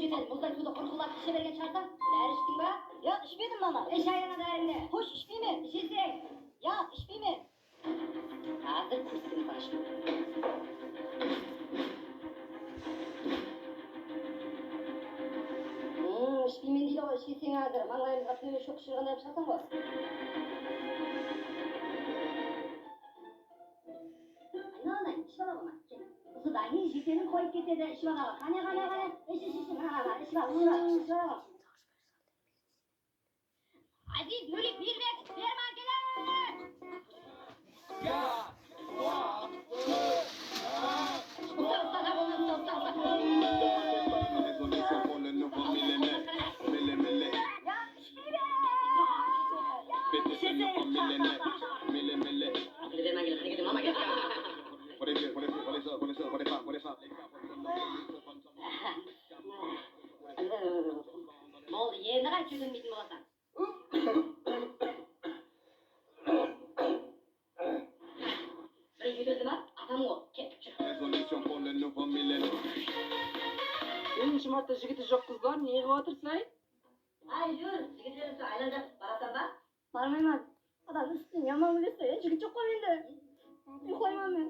жөнел, мұздай суды құрқылап іше берген шығарсың. Дәрі іштің ба? Yok içmedim bana. Іш айрана дәріңді. Hoş içmeyeyim. İçesің. Ya içmeyeyim. Hazır көрсетемін саған ішіп. İçpеймін дейді ғой, ішесің азыр. Маңайымызға төбе шоқ шырғандай шығасың ғой. Айналайын, ішіп ала болма. Осыдан жетенін қойып кетеді, ішіп ала. Қане. Іш. Ішіп ала. Азиз, Нурик, бермек, берман келер! Болды, енді қай жүрдіңбейтін боласың? Бір үйдеді ма? Атам ғой, кетіп жүр. Birinchi marta jigiti жоқ qizlar, ne qilib o'tirsang? Ay, yur, jigitlerimiz aylanjaq barasan ba? Barmayman. Adam üstüne yaman bilirse jigit жоқ қой енді. Ұйқылайман мен.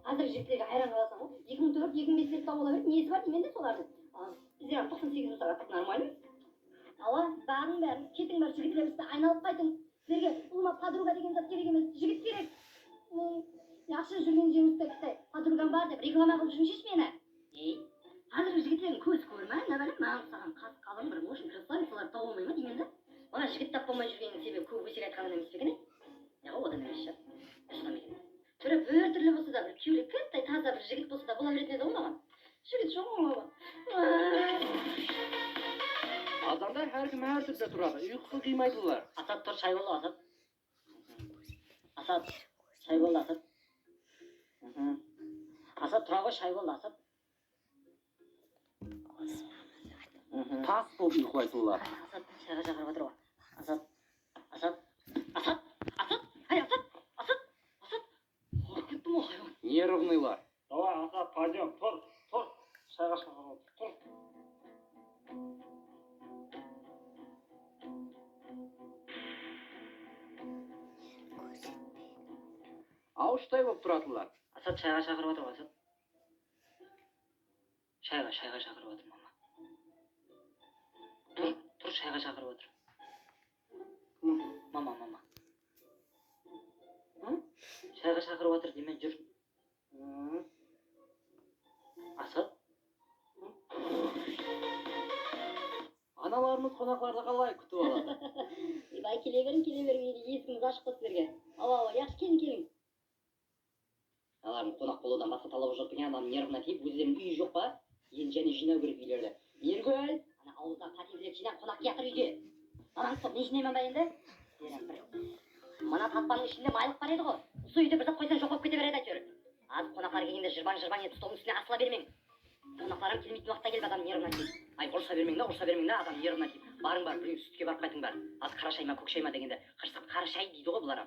Азыр жігіттерге айран қаласың ғой. 2004-2005 лет бола берді, несі бар деймін де солардың. Біздер 98 жасар аттық нормально. Ала, бағың бәрін, кетің бар жігіттерімізді айналып қайтың. Сіздерге ұлыма подруга деген зат керек емес, жігіт керек. Жақсы жүрген жеңісті кітай, подругам бар деп реклама қылып жүрмешеш мені. Қазір жігіттердің көз көрме, нәбәлі маған саған қас қалың бір мошын красавицалар тауып алмай ма деймін де. Ona жігіт таппамай жүргеннің себебі көп өсек айтқаным емес пе екен? Яға одан емес шығар. Шыдам екен. Түрі бір түрлі болса да бір күйеулі кіттай таза бір жігіт болса да бола беретін еді ғой маған. Жігіт жоқ ғой маған. Адамдар әркім әр түрде тұрады, ұйқысы қимайтынлар. Асат тұр, шай болды Асат. Асат, шай болды Асат. Асат тұра ғой, шай болды Асат. Тас болып ұйқылайсыңлар. Асат, шайға шақырып отыр ғой. Асат. Ай, Асат. Қорып кеттім ғой хайуан. Нервныйлар. Давай, Асат, пойдем, тұр. Шайға шақырып, тұр. Ауыштай болып тұратынлар. Асат, шайға шақырып отыр ғой, Асат. Шайға шақырып отыр, мама. Тұр, шайға шақырып отыр. Мама. Шайға шақырып отыр деймен жүр. Асат? Аналарымыз қонақларды қалай күтіп алады? Бай, келе берің, есіңіз ашық қой сіздерге. Ала, яқшы келің. Алардың қонақ болудан басқа талабы жоқ деген адам нервына тиіп, өздерінің үйі жоқ па? Енді және жинау керек үйлерді. Мергөл, ана ауыздан қатезілеп жинап қонақ қияқыр үйде. Анаңыз сол, не жинайман ба енді? Мана татпаның ішінде майлық бар еді ғой. Осы үйде бір зат қойсаң жоқ болып кете береді әйтеуір. Az қонақтар келгенде жырбаң етіп столдың үстіне асыла бермең. Қонақтарым келмейтін уақытта келіп адам нервына тиіп. Ай, ұрса бермең да, адам нервына тиіп. Барың бар, біреу сүтке барып қайтың бар. Az қара шай ма, көк шай ма дегенде, қырсап қара шай дейді ғой бұлар.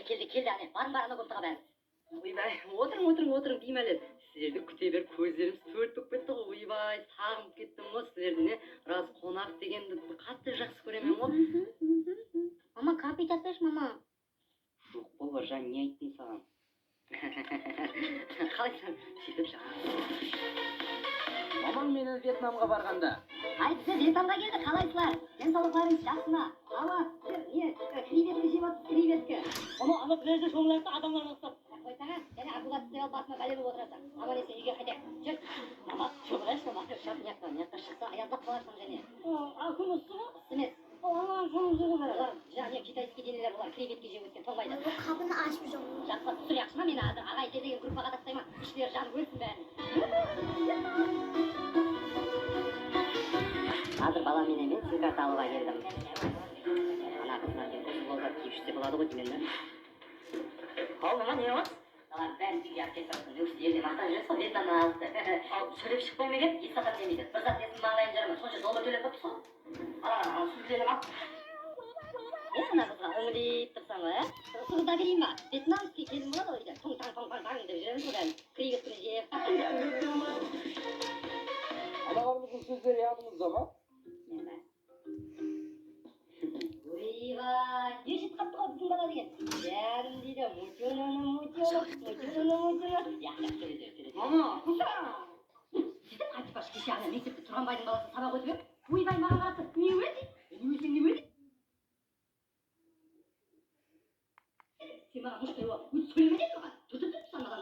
Келді, ане, барың бар ана көптіға бәрі. Ойбай, отырың дейм әлі. Сіздерді күте бер, көздеріміз төрт болып кетті ғой. Ойбай, сағынып кеттім ғой сіздерді. Раз қонақ дегенді қатты жақсы көремін ғой. Мама, капит атпеш, мама. Жоқ бол, Жан, не айттың саған? Қалайсың? Сөйтіп жаңа. Мамаң мені Вьетнамға барғанда. Ай, сіздер Вьетнамға келді, қалайсызлар? Денсаулықтарыңыз жақсы ма? Ала, креветка жеп отырсыз, креветка. Ama nerede şovlarsa adamlar nasıl? Қойсаңа, және арбуға түсіп алып басына бәле болып отырасың. Аман есен үйге қайтайық. Жүр. Мама, шоғырайшы, мама. Шап, мияқтан шықса, аяздап қаларсың және. Akım ısı mı? Емес. Allah'ın şunu zırhı var. Олар жаңа китайский денелер олар креветке жеп өскен толмайды. Kapını açmış onu. Жақсы, түсір яқшы ма мені азыр ағай деген группаға тастаймын. Іштері жанып өлсін бәрін. Азыр баламен мен сім карта алуға келдім. Ана қызына сен осы болғат киіп ішсе болады ғой деймін да. Al bana ne var? Олар бәрін үйге алып кетіп тұрсын. Өксі жерде мақтан жүресіз ғой, Вьетнамнан алыпты. Ал сөйлеп шықпай ма екен, естасам демейді. Бір зат есім маңдайын жарымын, сонша доллар төлеп қойыпты сол. Ана сүздерім ап. Ана қызға үңілейіп тұрсаң ғой, Сұрда берейін ба? Вьетнамский келін болады ғой, тоң-таң деп жүреміз ғой бәрін. Креветкіні жеп. Öküzleri yanımızda mı? Neme? Ойбай, не жетіп қалыпты ғой біздің бала деген. Бәрін дейді, мутиолог. Яқтап сөйледі. Мама, құса! Сөйтіп айтып баш кеше ана мектепте тұрғанбайдың баласы сабақ өтіп еді. Ойбай маған қарапты.